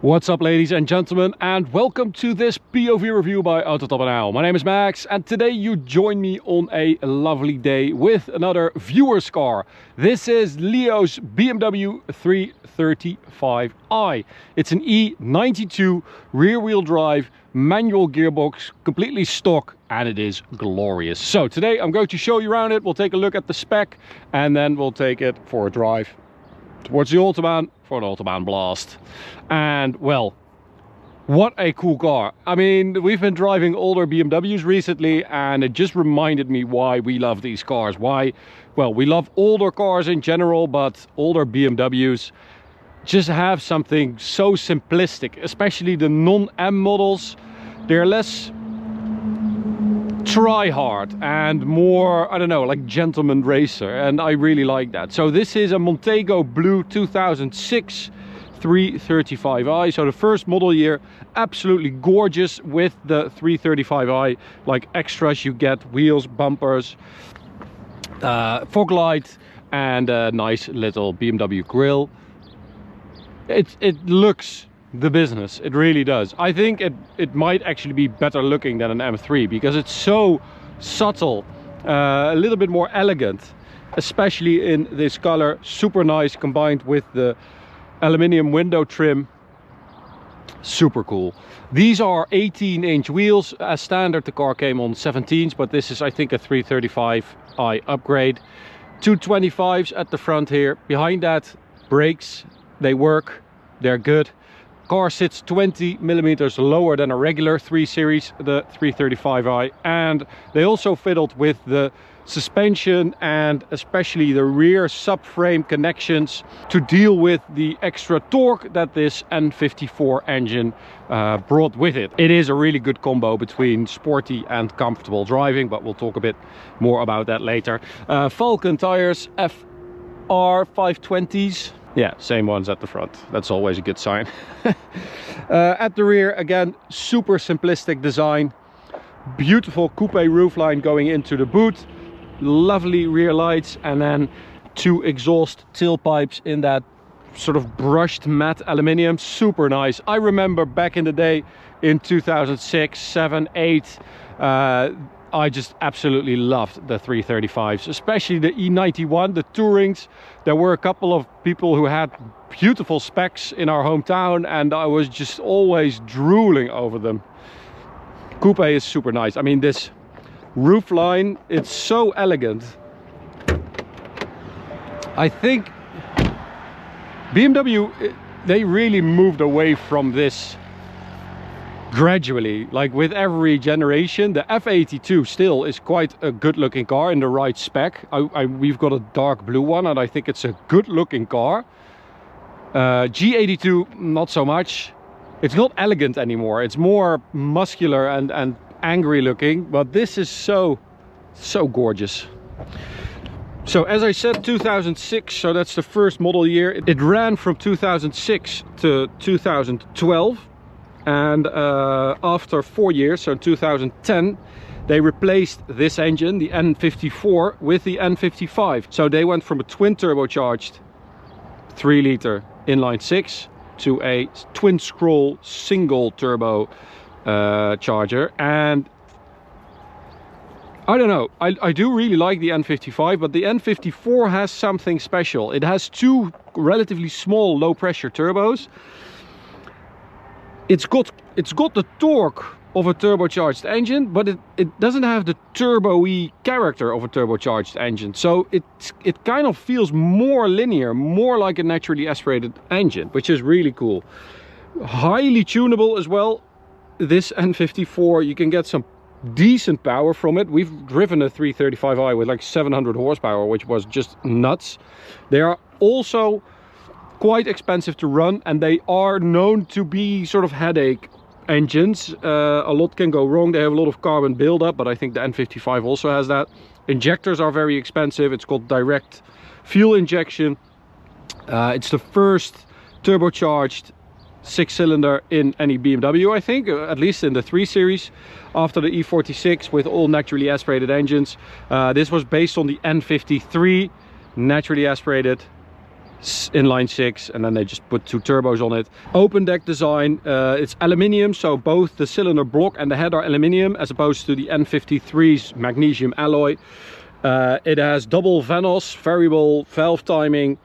What's up, ladies and gentlemen, and welcome to this POV review by Autobahn. My name is Max, and today you join me on a lovely day with another viewer's car. This is Leo's BMW 335i. It's an E92 rear-wheel drive manual gearbox, completely stock, and it is glorious. So today I'm going to show you around it. We'll take a look at the spec, and then we'll take it for a drive towards the Autobahn for an Autobahn blast. And well, what a cool car. I mean, we've been driving older BMWs recently, and it just reminded me why we love these cars. Why? Well, we love older cars in general, but older BMWs just have something so simplistic, especially the non-M models. They're less try hard and more, I don't know, like gentleman racer, and I really like that. So this is a Montego Blue 2006 335i, so the first model year. Absolutely gorgeous with the 335i, like extras you get: wheels, bumpers, fog light, and a nice little BMW grille. It looks the business, it really does. I think it might actually be better looking than an M3 because it's so subtle, a little bit more elegant, especially in this color. Super nice, combined with the aluminium window trim. Super cool. These are 18-inch wheels. As standard the car came on 17s, but this is, I think, a 335i upgrade. 225s at the front here. Behind that, brakes, they work, they're good. Car sits 20 millimeters lower than a regular 3 Series, the 335i, and they also fiddled with the suspension and especially the rear subframe connections to deal with the extra torque that this N54 engine brought with it. It is a really good combo between sporty and comfortable driving, but we'll talk a bit more about that later. Falcon tires, FR 520s. Yeah, same ones at the front. That's always a good sign. At the rear, again, super simplistic design. Beautiful coupe roofline going into the boot. Lovely rear lights, and then 2 exhaust tailpipes in that sort of brushed matte aluminium. Super nice. I remember back in the day in 2006, 7, 8, I just absolutely loved the 335s, especially the E91, the Tourings. There were a couple of people who had beautiful specs in our hometown, and I was just always drooling over them. Coupe is super nice. I mean, this roofline, it's so elegant. I think BMW, they really moved away from this gradually, like with every generation. The F82 still is quite a good looking car in the right spec. We've got a dark blue one, and I think it's a good looking car. G82, not so much. It's not elegant anymore. It's more muscular and angry looking, but this is so gorgeous. So as I said, 2006, so that's the first model year. It ran from 2006 to 2012. And after 4 years, so in 2010, they replaced this engine, the N54, with the N55. So they went from a twin turbocharged 3-liter inline 6 to a twin scroll single turbo charger. And I don't know, I do really like the N55, but the N54 has something special. It has 2 relatively small low pressure turbos. It's got the torque of a turbocharged engine, but it doesn't have the turbo-y character of a turbocharged engine. So it kind of feels more linear, more like a naturally aspirated engine, which is really cool. Highly tunable as well. This N54, you can get some decent power from it. We've driven a 335i with like 700 horsepower, which was just nuts. They are also quite expensive to run, and they are known to be sort of headache engines. A lot can go wrong. They have a lot of carbon buildup, but I think the N55 also has that. Injectors are very expensive. It's called direct fuel injection. It's the first turbocharged 6-cylinder in any BMW, I think, at least in the 3 Series, after the E46 with all naturally aspirated engines. This was based on the N53 naturally aspirated inline six, and then they just put 2 turbos on it. Open deck design. It's aluminium, so both the cylinder block and the head are aluminium, as opposed to the N53's magnesium alloy. It has double Vanos, variable valve timing,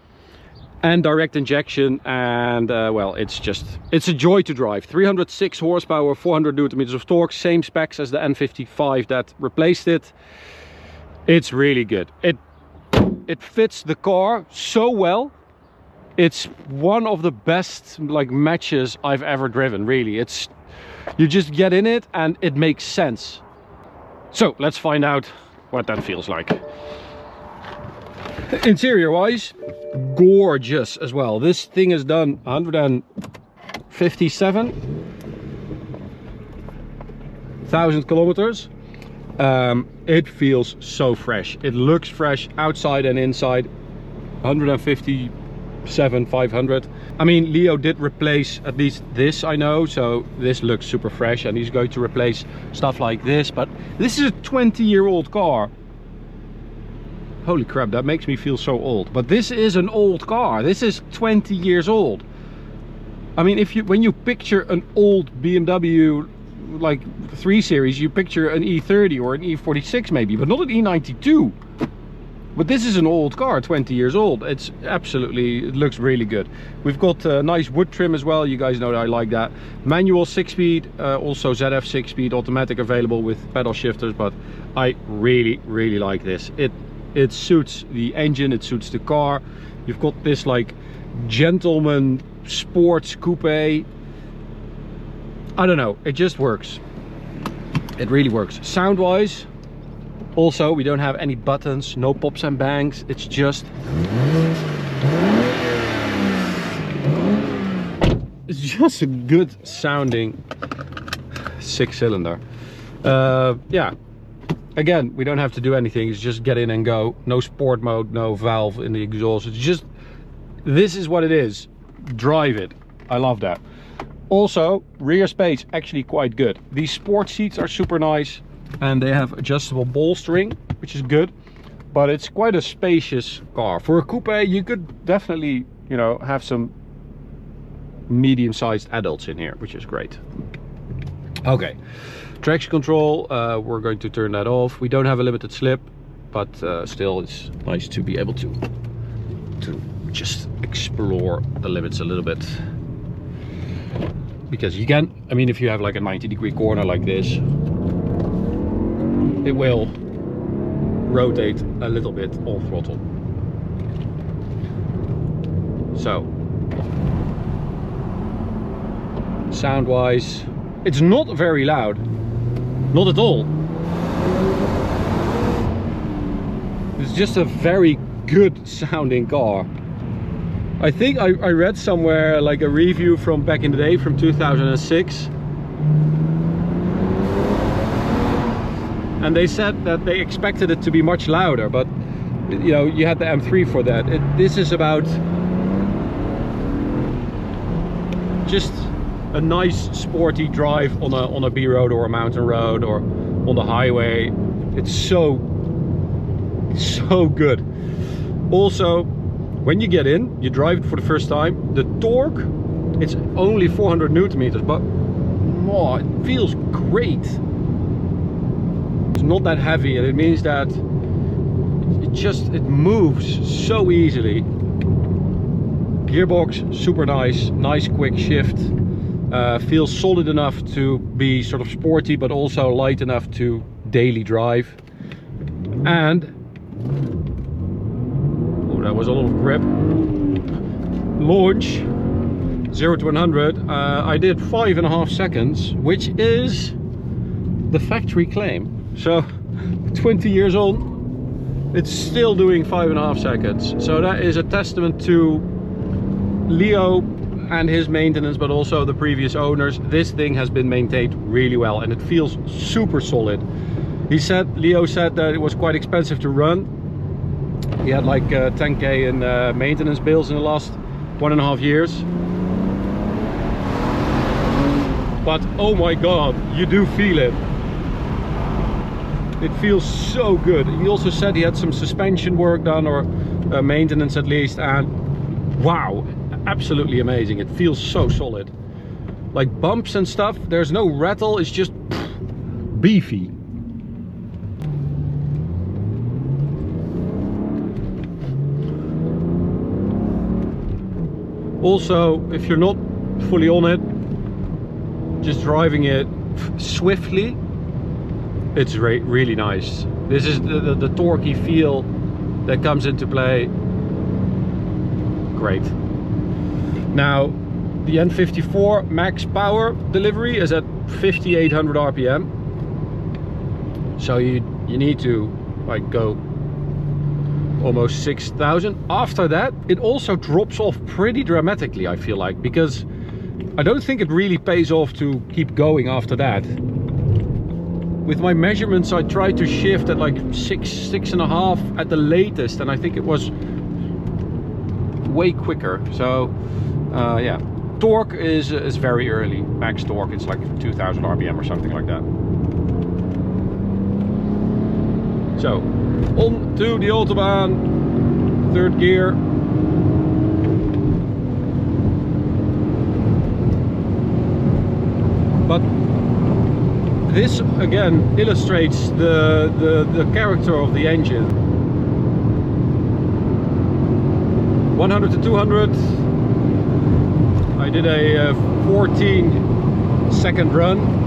and direct injection, and well, it's a joy to drive. 306 horsepower, 400 newton-meters of torque, same specs as the N55 that replaced it. It's really good. It fits the car so well. It's one of the best like matches I've ever driven, really. You just get in it and it makes sense. So let's find out what that feels like. Interior wise, gorgeous as well. This thing has done 157,000 kilometers. It feels so fresh. It looks fresh outside and inside. 157,500. I mean, Leo did replace at least this, I know, so this looks super fresh, and he's going to replace stuff like this, but this is a 20-year-old car. Holy crap, that makes me feel so old. But this is an old car. This is 20 years old. I mean, when you picture an old BMW like 3 Series, you picture an E30 or an E46 maybe, but not an E92. But this is an old car, 20 years old. It looks really good. We've got a nice wood trim as well. You guys know that I like that. Manual 6-speed, also ZF 6-speed, automatic available with pedal shifters, but I really like this. It suits the engine, it suits the car. You've got this like gentleman sports coupe. I don't know, it just works. It really works. Sound wise, also we don't have any buttons, no pops and bangs. It's just a good sounding 6-cylinder. Yeah, again, we don't have to do anything. It's just get in and go. No sport mode, no valve in the exhaust. It's just, this is what it is. Drive it. I love that. Also, rear space actually quite good. These sport seats are super nice, and they have adjustable bolstering, which is good. But it's quite a spacious car. For a coupe, you could definitely, you know, have some medium-sized adults in here, which is great. Okay, traction control, we're going to turn that off. We don't have a limited slip, but still it's nice to be able to just explore the limits a little bit. Because you can, I mean, if you have like a 90-degree corner like this, it will rotate a little bit on throttle. So, sound wise, it's not very loud, not at all. It's just a very good sounding car. I think I read somewhere like a review from back in the day, from 2006, and they said that they expected it to be much louder, but you know, you had the M3 for that. This is about just a nice sporty drive on a B road or a mountain road or on the highway. It's so good. Also, when you get in, you drive it for the first time, the torque, it's only 400 newton meters, but oh, it feels great. It's not that heavy, and it means that it moves so easily. Gearbox, super nice quick shift. Feels solid enough to be sort of sporty, but also light enough to daily drive. And oh, that was a lot of grip. Launch 0 to 100. I did 5.5 seconds, which is the factory claim. So 20 years old, it's still doing 5.5 seconds. So that is a testament to Leo and his maintenance, but also the previous owners. This thing has been maintained really well, and it feels super solid. Leo said that it was quite expensive to run. He had like 10k in maintenance bills in the last 1.5 years. But oh my god, you do feel it. It feels so good. He also said he had some suspension work done, or maintenance at least, and wow, absolutely amazing. It feels so solid. Like bumps and stuff, there's no rattle, it's just beefy. Also, if you're not fully on it, just driving it swiftly, it's really nice. This is the torquey feel that comes into play. Great. Now, the N54 max power delivery is at 5800 RPM. So you need to like go almost 6,000. After that, it also drops off pretty dramatically, I feel like, because I don't think it really pays off to keep going after that. With my measurements, I tried to shift at like 6.5 at the latest, and I think it was way quicker. So yeah, torque is very early. Max torque, it's like 2000 RPM or something like that. So, on to the Autobahn, third gear. But this again illustrates the character of the engine. 100 to 200. I did a 14-second run.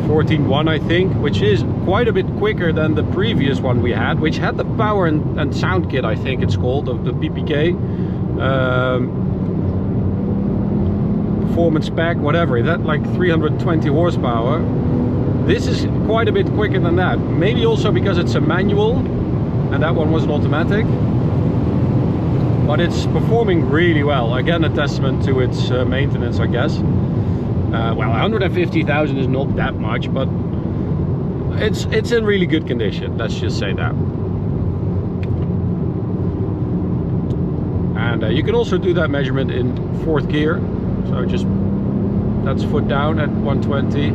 14.1 I think, which is quite a bit quicker than the previous one we had, which had the power and sound kit, I think it's called, the PPK. Performance pack, whatever, that like 320 horsepower. This is quite a bit quicker than that. Maybe also because it's a manual and that one was an automatic. But it's performing really well. Again, a testament to its maintenance, I guess. Well, 150,000 is not that much, but it's in really good condition. Let's just say that. And you can also do that measurement in fourth gear. So just, that's foot down at 120.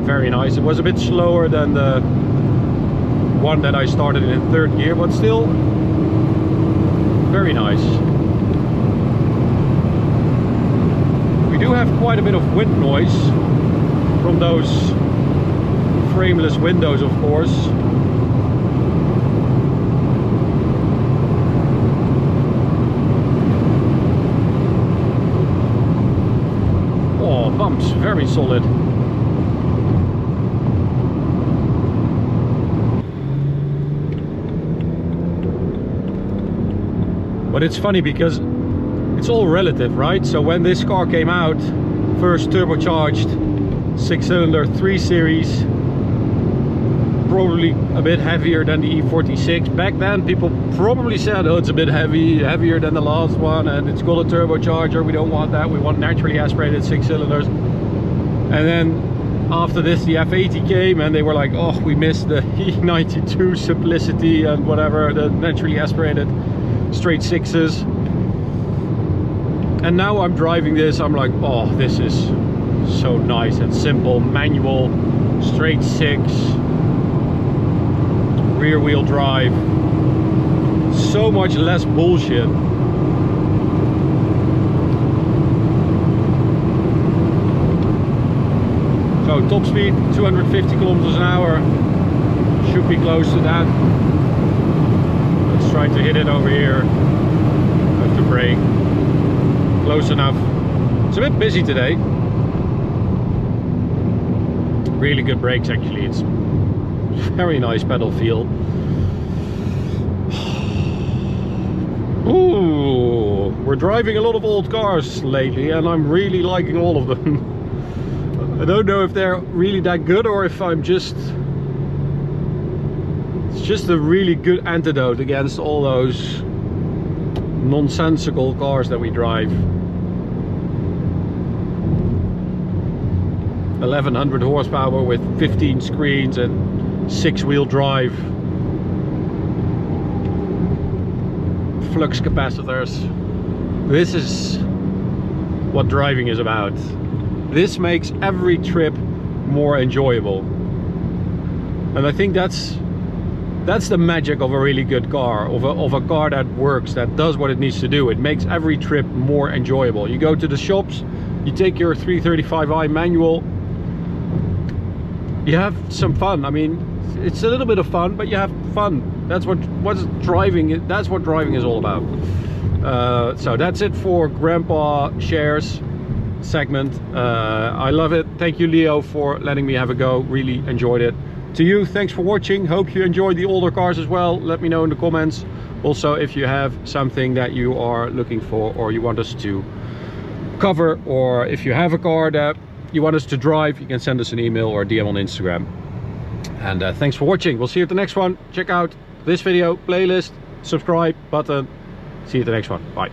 Very nice. It was a bit slower than the one that I started in third gear, but still very nice. We do have quite a bit of wind noise from those frameless windows, of course. Oh, bumps, very solid. But it's funny because it's all relative, right? So when this car came out, first turbocharged 6-cylinder 3 Series, probably a bit heavier than the E46. Back then people probably said, oh, it's a bit heavier than the last one, and it's got a turbocharger, we don't want that, we want naturally aspirated 6 cylinders. And then after this the F80 came and they were like, oh, we missed the E92 simplicity and whatever, the naturally aspirated straight 6s. And now I'm driving this, I'm like, oh, this is so nice and simple. Manual, straight 6, rear wheel drive, so much less bullshit. So top speed 250 kilometers an hour, should be close to that. Let's try to hit it over here. Have to brake. Close enough. It's a bit busy today. Really good brakes actually. It's very nice pedal feel. Ooh, we're driving a lot of old cars lately and I'm really liking all of them. I don't know if they're really that good or if I'm just... It's just a really good antidote against all those nonsensical cars that we drive. 1100 horsepower with 15 screens and 6-wheel drive. Flux capacitors. This is what driving is about. This makes every trip more enjoyable. And I think that's the magic of a really good car, of a car that works, that does what it needs to do. It makes every trip more enjoyable. You go to the shops, you take your 335i manual, you have some fun. I mean, it's a little bit of fun, but you have fun. That's what driving is all about. So that's it for Grandpa Shares segment. I love it. Thank you, Leo, for letting me have a go. Really enjoyed it. To you, thanks for watching. Hope you enjoyed the older cars as well. Let me know in the comments. Also, if you have something that you are looking for or you want us to cover, or if you have a car that you want us to drive, you can send us an email or a DM on Instagram. And thanks for watching. We'll see you at the next one. Check out this video, playlist, subscribe button. See you at the next one. Bye.